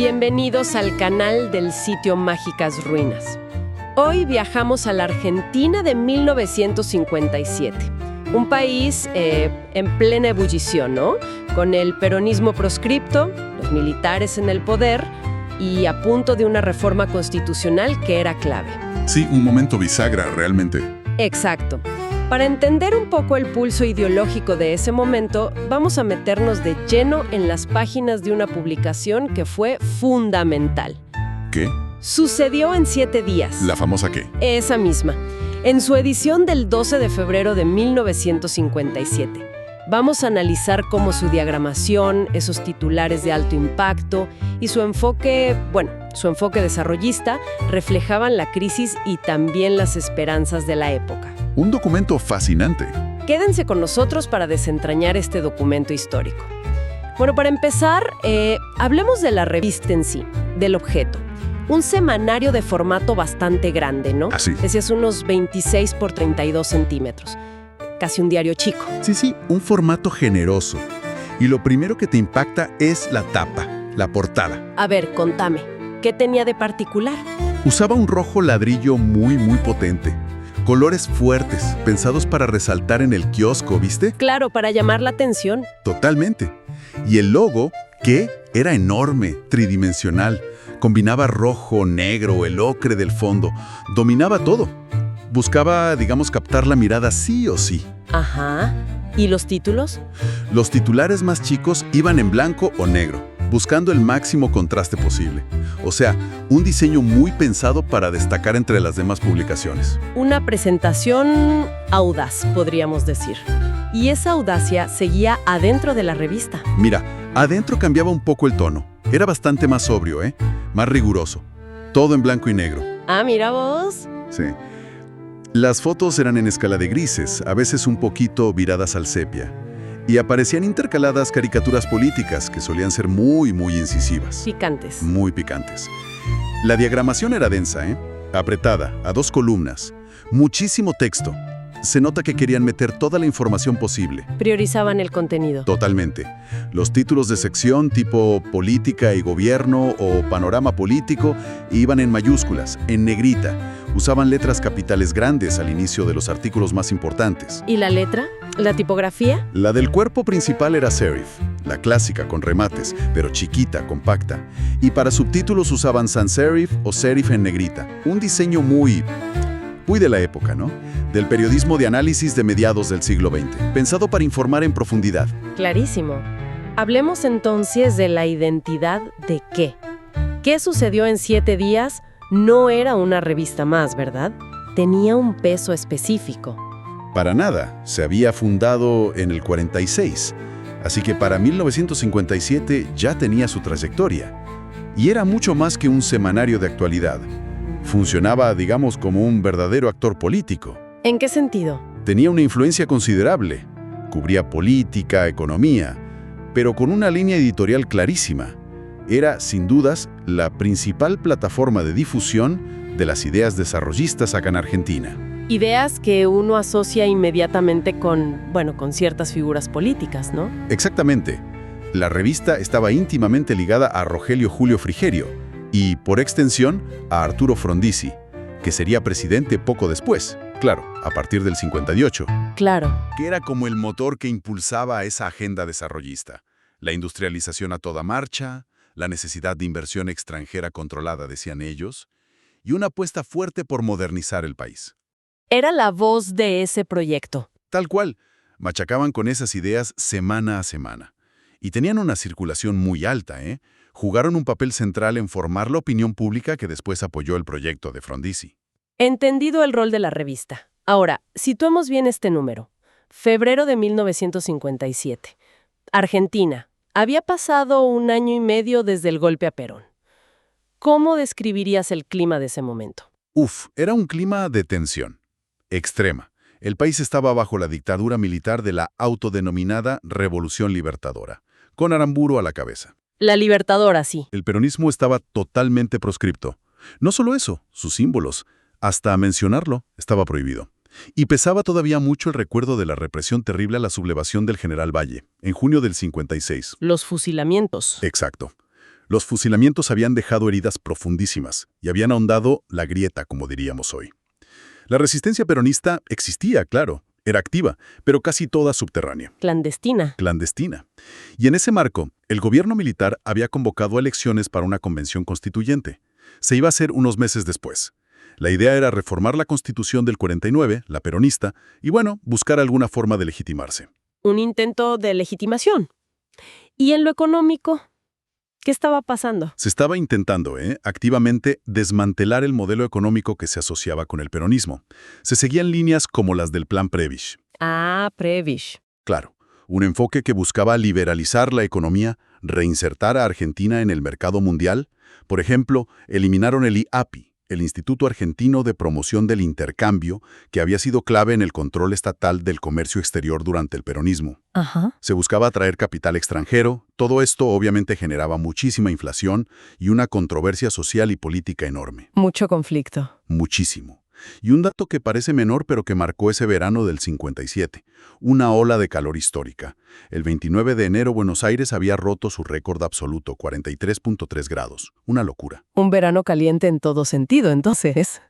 Bienvenidos al canal del sitio Mágicas Ruinas. Hoy viajamos a la Argentina de 1957, un país en plena ebullición, ¿no? Con el peronismo proscripto, los militares en el poder y a punto de una reforma constitucional que era clave. Sí, un momento bisagra, realmente. Exacto. Para entender un poco el pulso ideológico de ese momento, vamos a meternos de lleno en las páginas de una publicación que fue fundamental. ¿Qué? Sucedió en 7 días. ¿La famosa qué? Esa misma. En su edición del 12 de febrero de 1957. Vamos a analizar cómo su diagramación, esos titulares de alto impacto y su enfoque desarrollista reflejaban la crisis y también las esperanzas de la época. Un documento fascinante. Quédense con nosotros para desentrañar este documento histórico. Bueno, para empezar, hablemos de la revista en sí, del objeto. Un semanario de formato bastante grande, ¿no? Así. Es unos 26 por 32 centímetros. Casi un diario chico. Sí, un formato generoso. Y lo primero que te impacta es la tapa, la portada. A ver, contame, ¿qué tenía de particular? Usaba un rojo ladrillo muy potente. Colores fuertes, pensados para resaltar en el kiosco, ¿viste? Claro, para llamar la atención. Totalmente. Y el logo, que era enorme, tridimensional. Combinaba rojo, negro, el ocre del fondo. Dominaba todo. Buscaba, captar la mirada sí o sí. Ajá. ¿Y los títulos? Los titulares más chicos iban en blanco o negro, buscando el máximo contraste posible. O sea, un diseño muy pensado para destacar entre las demás publicaciones. Una presentación audaz, podríamos decir. Y esa audacia seguía adentro de la revista. Mira, adentro cambiaba un poco el tono. Era bastante más sobrio, más riguroso. Todo en blanco y negro. Ah, mira vos. Sí. Las fotos eran en escala de grises, a veces un poquito viradas al sepia. Y aparecían intercaladas caricaturas políticas que solían ser muy incisivas. Picantes. Muy picantes. La diagramación era densa, apretada, a 2 columnas. Muchísimo texto. Se nota que querían meter toda la información posible. Priorizaban el contenido. Totalmente. Los títulos de sección tipo política y gobierno o panorama político iban en mayúsculas, en negrita. Usaban letras capitales grandes al inicio de los artículos más importantes. ¿Y la letra? ¿La tipografía? La del cuerpo principal era serif, la clásica con remates, pero chiquita, compacta. Y para subtítulos usaban sans serif o serif en negrita. Un diseño muy de la época, ¿no? Del periodismo de análisis de mediados del siglo XX, pensado para informar en profundidad. Clarísimo. Hablemos entonces de la identidad de qué. ¿Qué sucedió en 7 días? No era una revista más, ¿verdad? Tenía un peso específico. Para nada, se había fundado en el 46, así que para 1957 ya tenía su trayectoria. Y era mucho más que un semanario de actualidad. Funcionaba, como un verdadero actor político. ¿En qué sentido? Tenía una influencia considerable. Cubría política, economía, pero con una línea editorial clarísima. Era, sin dudas, la principal plataforma de difusión de las ideas desarrollistas acá en Argentina. Ideas que uno asocia inmediatamente con ciertas figuras políticas, ¿no? Exactamente. La revista estaba íntimamente ligada a Rogelio Julio Frigerio y, por extensión, a Arturo Frondizi, que sería presidente poco después, claro, a partir del 58. Claro. Que era como el motor que impulsaba a esa agenda desarrollista. La industrialización a toda marcha, la necesidad de inversión extranjera controlada, decían ellos, y una apuesta fuerte por modernizar el país. Era la voz de ese proyecto. Tal cual, machacaban con esas ideas semana a semana. Y tenían una circulación muy alta, Jugaron un papel central en formar la opinión pública que después apoyó el proyecto de Frondizi. Entendido el rol de la revista. Ahora, situemos bien este número. Febrero de 1957. Argentina. Había pasado 1 año y medio desde el golpe a Perón. ¿Cómo describirías el clima de ese momento? Era un clima de tensión. Extrema. El país estaba bajo la dictadura militar de la autodenominada Revolución Libertadora, con Aramburu a la cabeza. La Libertadora, sí. El peronismo estaba totalmente proscripto. No solo eso, sus símbolos, hasta mencionarlo, estaba prohibido. Y pesaba todavía mucho el recuerdo de la represión terrible a la sublevación del general Valle, en junio del 56. Los fusilamientos. Exacto. Los fusilamientos habían dejado heridas profundísimas y habían ahondado la grieta, como diríamos hoy. La resistencia peronista existía, claro, era activa, pero casi toda subterránea. Clandestina. Clandestina. Y en ese marco, el gobierno militar había convocado elecciones para una convención constituyente. Se iba a hacer unos meses después. La idea era reformar la Constitución del 49, la peronista, y bueno, buscar alguna forma de legitimarse. Un intento de legitimación. ¿Y en lo económico? ¿Qué estaba pasando? Se estaba intentando, activamente desmantelar el modelo económico que se asociaba con el peronismo. Se seguían líneas como las del Plan Prebisch. Ah, Prebisch. Claro, un enfoque que buscaba liberalizar la economía, reinsertar a Argentina en el mercado mundial. Por ejemplo, eliminaron el IAPI, el Instituto Argentino de Promoción del Intercambio, que había sido clave en el control estatal del comercio exterior durante el peronismo. Ajá. Se buscaba atraer capital extranjero. Todo esto obviamente generaba muchísima inflación y una controversia social y política enorme. Mucho conflicto. Muchísimo. Y un dato que parece menor pero que marcó ese verano del 57, una ola de calor histórica. El 29 de enero Buenos Aires había roto su récord absoluto, 43.3 grados. Una locura. Un verano caliente en todo sentido, entonces.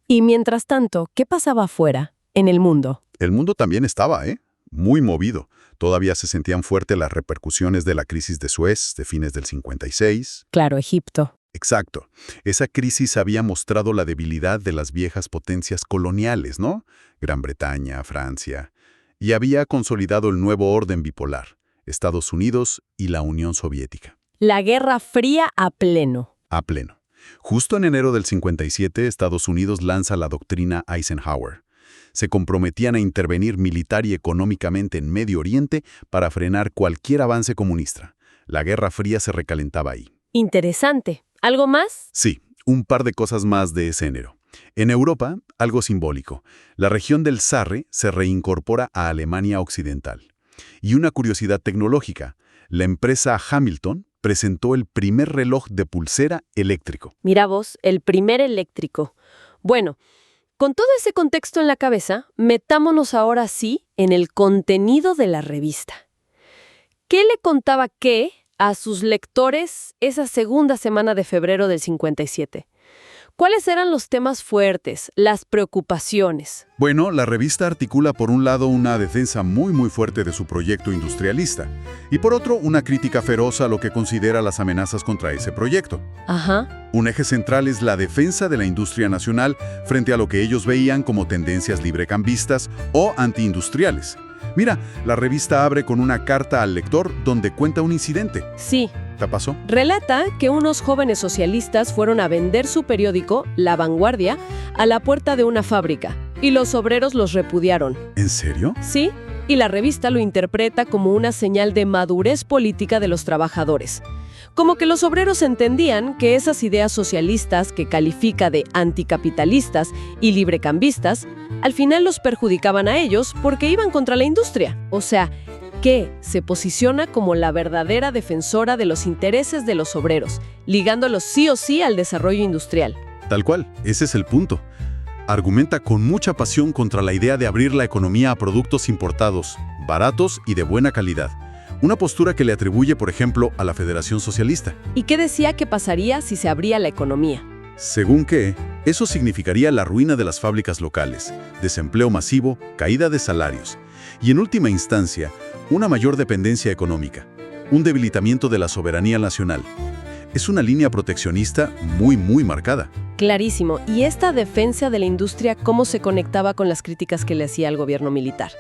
Y mientras tanto, ¿qué pasaba afuera, en el mundo? El mundo también estaba, muy movido. Todavía se sentían fuertes las repercusiones de la crisis de Suez de fines del 56. Claro, Egipto. Exacto. Esa crisis había mostrado la debilidad de las viejas potencias coloniales, ¿no? Gran Bretaña, Francia. Y había consolidado el nuevo orden bipolar, Estados Unidos y la Unión Soviética. La Guerra Fría a pleno. A pleno. Justo en enero del 57, Estados Unidos lanza la doctrina Eisenhower. Se comprometían a intervenir militar y económicamente en Medio Oriente para frenar cualquier avance comunista. La Guerra Fría se recalentaba ahí. Interesante. ¿Algo más? Sí, un par de cosas más de ese enero. En Europa, algo simbólico. La región del Sarre se reincorpora a Alemania Occidental. Y una curiosidad tecnológica. La empresa Hamilton presentó el primer reloj de pulsera eléctrico. Mira vos, el primer eléctrico. Bueno, con todo ese contexto en la cabeza, metámonos ahora sí en el contenido de la revista. ¿Qué le contaba qué a sus lectores esa segunda semana de febrero del 57? ¿Cuáles eran los temas fuertes, las preocupaciones? Bueno, la revista articula por un lado una defensa muy fuerte de su proyecto industrialista y por otro una crítica feroz a lo que considera las amenazas contra ese proyecto. Ajá. Un eje central es la defensa de la industria nacional frente a lo que ellos veían como tendencias librecambistas o antiindustriales. Mira, la revista abre con una carta al lector donde cuenta un incidente. Sí. ¿Te pasó? Relata que unos jóvenes socialistas fueron a vender su periódico, La Vanguardia, a la puerta de una fábrica, y los obreros los repudiaron. ¿En serio? Sí, y la revista lo interpreta como una señal de madurez política de los trabajadores. Como que los obreros entendían que esas ideas socialistas que califica de anticapitalistas y librecambistas, al final los perjudicaban a ellos porque iban contra la industria. O sea, que se posiciona como la verdadera defensora de los intereses de los obreros, ligándolos sí o sí al desarrollo industrial. Tal cual, ese es el punto. Argumenta con mucha pasión contra la idea de abrir la economía a productos importados, baratos y de buena calidad. Una postura que le atribuye, por ejemplo, a la Federación Socialista. ¿Y qué decía que pasaría si se abría la economía? Según que, eso significaría la ruina de las fábricas locales, desempleo masivo, caída de salarios y, en última instancia, una mayor dependencia económica, un debilitamiento de la soberanía nacional. Es una línea proteccionista muy marcada. Clarísimo. ¿Y esta defensa de la industria cómo se conectaba con las críticas que le hacía al gobierno militar?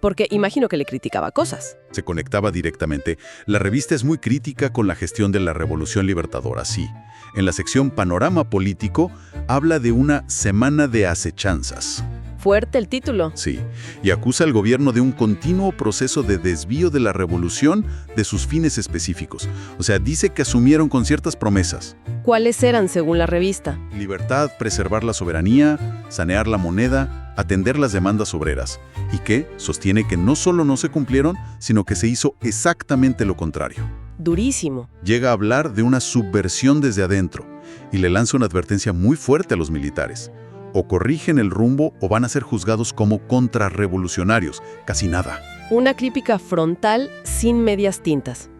Porque imagino que le criticaba cosas. Se conectaba directamente. La revista es muy crítica con la gestión de la Revolución Libertadora, sí. En la sección Panorama Político habla de una semana de acechanzas. Fuerte el título. Sí, y acusa al gobierno de un continuo proceso de desvío de la revolución de sus fines específicos. O sea, dice que asumieron con ciertas promesas. ¿Cuáles eran según la revista? Libertad, preservar la soberanía, sanear la moneda, atender las demandas obreras. Y que sostiene que no solo no se cumplieron, sino que se hizo exactamente lo contrario. Durísimo. Llega a hablar de una subversión desde adentro y le lanza una advertencia muy fuerte a los militares. O corrigen el rumbo o van a ser juzgados como contrarrevolucionarios. Casi nada. Una crítica frontal sin medias tintas.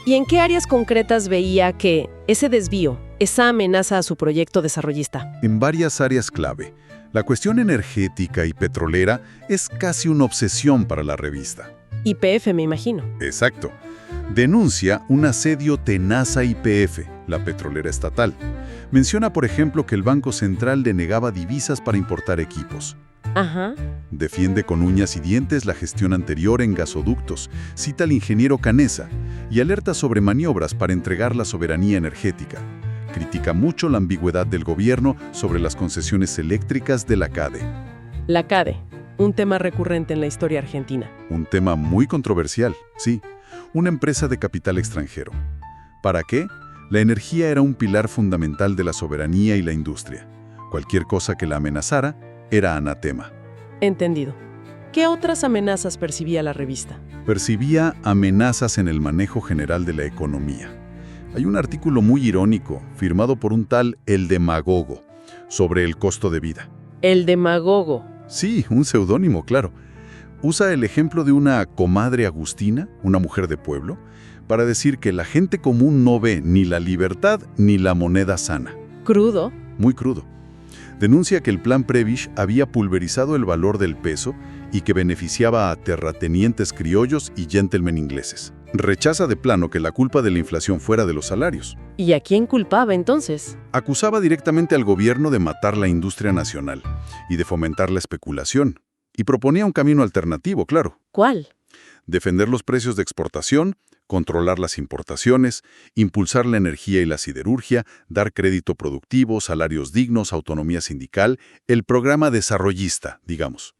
¿Y en qué áreas concretas veía que ese desvío, esa amenaza a su proyecto desarrollista? En varias áreas clave. La cuestión energética y petrolera es casi una obsesión para la revista. YPF, me imagino. Exacto. Denuncia un asedio tenaz a YPF, la petrolera estatal. Menciona, por ejemplo, que el Banco Central denegaba divisas para importar equipos. Ajá. Defiende con uñas y dientes la gestión anterior en gasoductos, cita al ingeniero Canesa y alerta sobre maniobras para entregar la soberanía energética. Critica mucho la ambigüedad del gobierno sobre las concesiones eléctricas de la CADE. La CADE, un tema recurrente en la historia argentina. Un tema muy controversial, sí. Una empresa de capital extranjero. ¿Para qué? La energía era un pilar fundamental de la soberanía y la industria. Cualquier cosa que la amenazara era anatema. Entendido. ¿Qué otras amenazas percibía la revista? Percibía amenazas en el manejo general de la economía. Hay un artículo muy irónico, firmado por un tal El Demagogo, sobre el costo de vida. El Demagogo. Sí, un seudónimo, claro. Usa el ejemplo de una comadre agustina, una mujer de pueblo, para decir que la gente común no ve ni la libertad ni la moneda sana. Crudo. Muy crudo. Denuncia que el plan Prebisch había pulverizado el valor del peso y que beneficiaba a terratenientes criollos y gentlemen ingleses. Rechaza de plano que la culpa de la inflación fuera de los salarios. ¿Y a quién culpaba entonces? Acusaba directamente al gobierno de matar la industria nacional y de fomentar la especulación. Y proponía un camino alternativo, claro. ¿Cuál? Defender los precios de exportación, controlar las importaciones, impulsar la energía y la siderurgia, dar crédito productivo, salarios dignos, autonomía sindical, el programa desarrollista, digamos.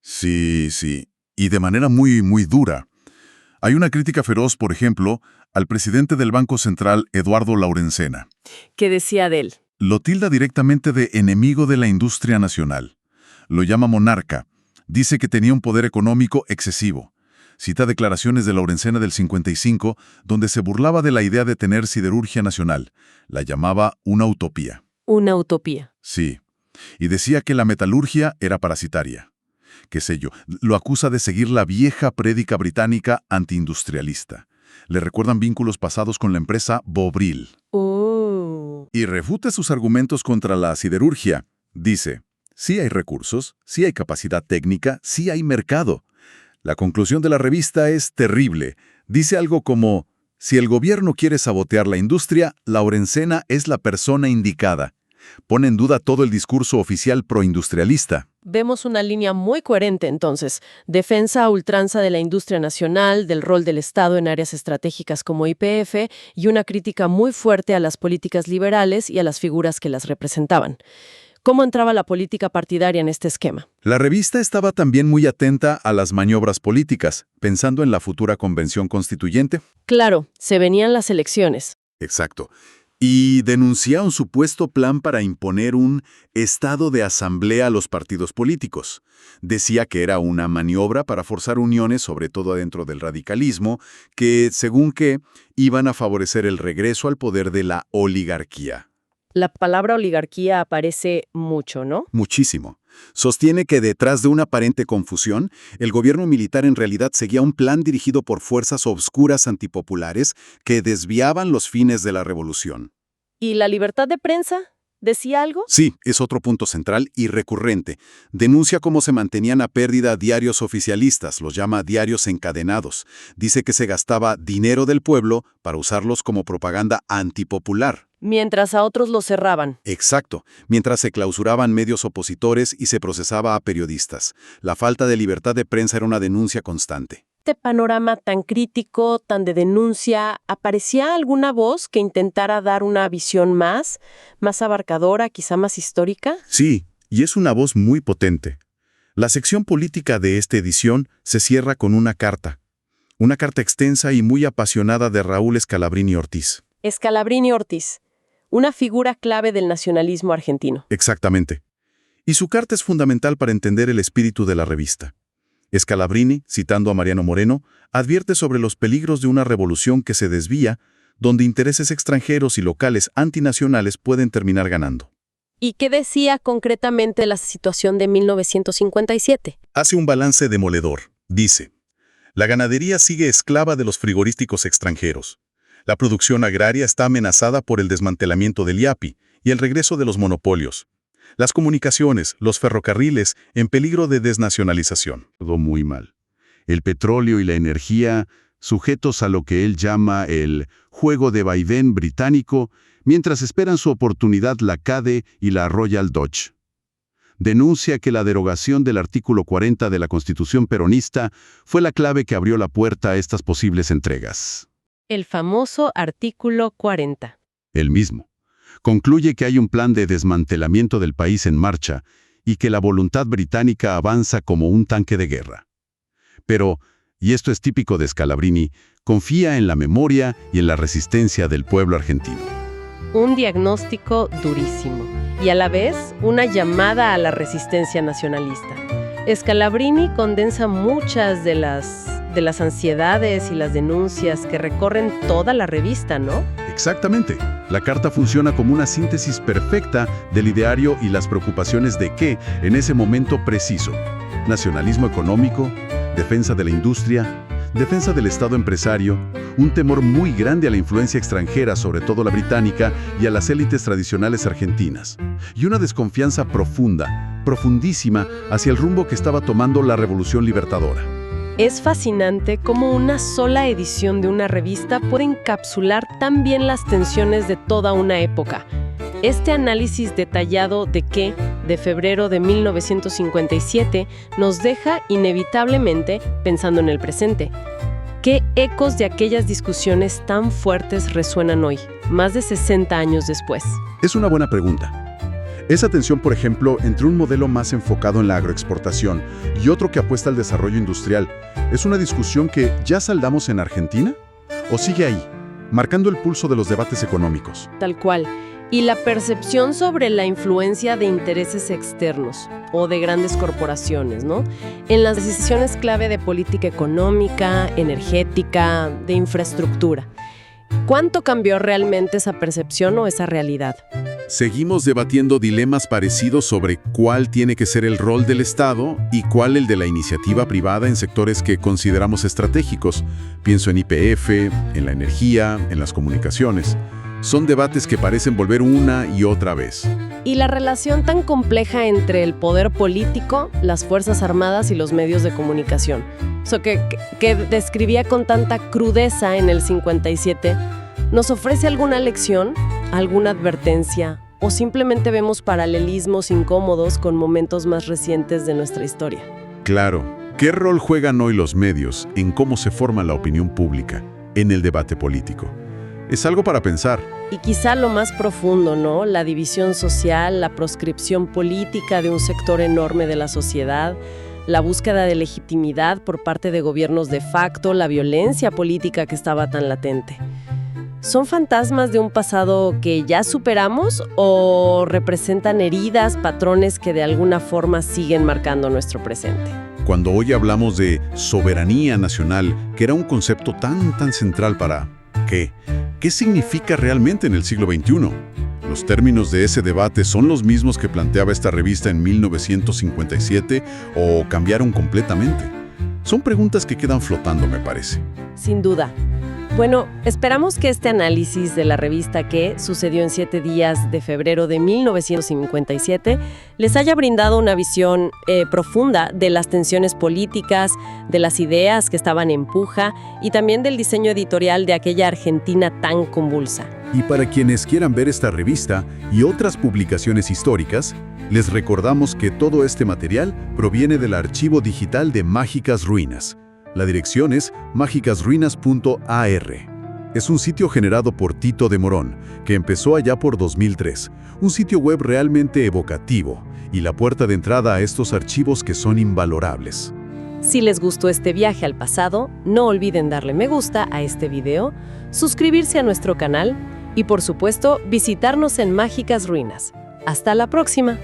Sí, y de manera muy dura. Hay una crítica feroz, por ejemplo, al presidente del Banco Central, Eduardo Laurencena. ¿Qué decía de él? Lo tilda directamente de enemigo de la industria nacional. Lo llama monarca. Dice que tenía un poder económico excesivo. Cita declaraciones de Laurencena del 55, donde se burlaba de la idea de tener siderurgia nacional. La llamaba una utopía. Una utopía. Sí. Y decía que la metalurgia era parasitaria. Qué sé yo, lo acusa de seguir la vieja prédica británica antiindustrialista. Le recuerdan vínculos pasados con la empresa Bovril. Y refuta sus argumentos contra la siderurgia. Dice, sí hay recursos, sí hay capacidad técnica, sí hay mercado. La conclusión de la revista es terrible. Dice algo como, si el gobierno quiere sabotear la industria, Laurencena es la persona indicada. Pone en duda todo el discurso oficial proindustrialista. Vemos una línea muy coherente, entonces. Defensa a ultranza de la industria nacional, del rol del Estado en áreas estratégicas como YPF y una crítica muy fuerte a las políticas liberales y a las figuras que las representaban. ¿Cómo entraba la política partidaria en este esquema? La revista estaba también muy atenta a las maniobras políticas, pensando en la futura convención constituyente. Claro, se venían las elecciones. Exacto. Y denunció un supuesto plan para imponer un estado de asamblea a los partidos políticos. Decía que era una maniobra para forzar uniones, sobre todo dentro del radicalismo, que, según que, iban a favorecer el regreso al poder de la oligarquía. La palabra oligarquía aparece mucho, ¿no? Muchísimo. Sostiene que detrás de una aparente confusión, el gobierno militar en realidad seguía un plan dirigido por fuerzas obscuras antipopulares que desviaban los fines de la revolución. ¿Y la libertad de prensa? ¿Decía algo? Sí, es otro punto central y recurrente. Denuncia cómo se mantenían a pérdida diarios oficialistas, los llama diarios encadenados. Dice que se gastaba dinero del pueblo para usarlos como propaganda antipopular. Mientras a otros los cerraban. Exacto, mientras se clausuraban medios opositores y se procesaba a periodistas. La falta de libertad de prensa era una denuncia constante. Este panorama tan crítico, tan de denuncia, ¿aparecía alguna voz que intentara dar una visión más abarcadora, quizá más histórica? Sí, y es una voz muy potente. La sección política de esta edición se cierra con una carta extensa y muy apasionada de Raúl Scalabrini Ortiz. Scalabrini Ortiz, una figura clave del nacionalismo argentino. Exactamente. Y su carta es fundamental para entender el espíritu de la revista. Scalabrini, citando a Mariano Moreno, advierte sobre los peligros de una revolución que se desvía, donde intereses extranjeros y locales antinacionales pueden terminar ganando. ¿Y qué decía concretamente la situación de 1957? Hace un balance demoledor. Dice, la ganadería sigue esclava de los frigoríficos extranjeros. La producción agraria está amenazada por el desmantelamiento del IAPI y el regreso de los monopolios. Las comunicaciones, los ferrocarriles, en peligro de desnacionalización. Todo muy mal. El petróleo y la energía sujetos a lo que él llama el juego de vaivén británico, mientras esperan su oportunidad la CADE y la Royal Dutch. Denuncia que la derogación del artículo 40 de la Constitución peronista fue la clave que abrió la puerta a estas posibles entregas. El famoso artículo 40. El mismo. Concluye que hay un plan de desmantelamiento del país en marcha y que la voluntad británica avanza como un tanque de guerra. Pero, y esto es típico de Scalabrini, confía en la memoria y en la resistencia del pueblo argentino. Un diagnóstico durísimo y a la vez una llamada a la resistencia nacionalista. Scalabrini condensa muchas de las ansiedades y las denuncias que recorren toda la revista, ¿no? Exactamente. La carta funciona como una síntesis perfecta del ideario y las preocupaciones de qué, en ese momento preciso. Nacionalismo económico, defensa de la industria, defensa del Estado empresario, un temor muy grande a la influencia extranjera, sobre todo la británica, y a las élites tradicionales argentinas, y una desconfianza profunda, profundísima, hacia el rumbo que estaba tomando la Revolución Libertadora. Es fascinante cómo una sola edición de una revista puede encapsular tan bien las tensiones de toda una época. Este análisis detallado de febrero de 1957 nos deja inevitablemente pensando en el presente. ¿Qué ecos de aquellas discusiones tan fuertes resuenan hoy, más de 60 años después? Es una buena pregunta. Esa tensión, por ejemplo, entre un modelo más enfocado en la agroexportación y otro que apuesta al desarrollo industrial, ¿es una discusión que ya saldamos en Argentina? ¿O sigue ahí, marcando el pulso de los debates económicos? Tal cual. Y la percepción sobre la influencia de intereses externos o de grandes corporaciones, ¿no? En las decisiones clave de política económica, energética, de infraestructura. ¿Cuánto cambió realmente esa percepción o esa realidad? Seguimos debatiendo dilemas parecidos sobre cuál tiene que ser el rol del Estado y cuál el de la iniciativa privada en sectores que consideramos estratégicos. Pienso en YPF, en la energía, en las comunicaciones. Son debates que parecen volver una y otra vez. Y la relación tan compleja entre el poder político, las Fuerzas Armadas y los medios de comunicación. Eso que describía con tanta crudeza en el 57, ¿nos ofrece alguna lección, alguna advertencia o simplemente vemos paralelismos incómodos con momentos más recientes de nuestra historia? Claro. ¿Qué rol juegan hoy los medios en cómo se forma la opinión pública en el debate político? Es algo para pensar. Y quizá lo más profundo, ¿no? La división social, la proscripción política de un sector enorme de la sociedad, la búsqueda de legitimidad por parte de gobiernos de facto, la violencia política que estaba tan latente. ¿Son fantasmas de un pasado que ya superamos o representan heridas, patrones que de alguna forma siguen marcando nuestro presente? Cuando hoy hablamos de soberanía nacional, que era un concepto tan central para ¿qué significa realmente en el siglo XXI? ¿Los términos de ese debate son los mismos que planteaba esta revista en 1957 o cambiaron completamente? Son preguntas que quedan flotando, me parece. Sin duda. Bueno, esperamos que este análisis de la revista que sucedió en 7 días de febrero de 1957 les haya brindado una visión profunda de las tensiones políticas, de las ideas que estaban en puja y también del diseño editorial de aquella Argentina tan convulsa. Y para quienes quieran ver esta revista y otras publicaciones históricas, les recordamos que todo este material proviene del archivo digital de Mágicas Ruinas. La dirección es mágicasruinas.ar. Es un sitio generado por Tito de Morón, que empezó allá por 2003. Un sitio web realmente evocativo y la puerta de entrada a estos archivos que son invalorables. Si les gustó este viaje al pasado, no olviden darle me gusta a este video, suscribirse a nuestro canal y, por supuesto, visitarnos en Mágicas Ruinas. ¡Hasta la próxima!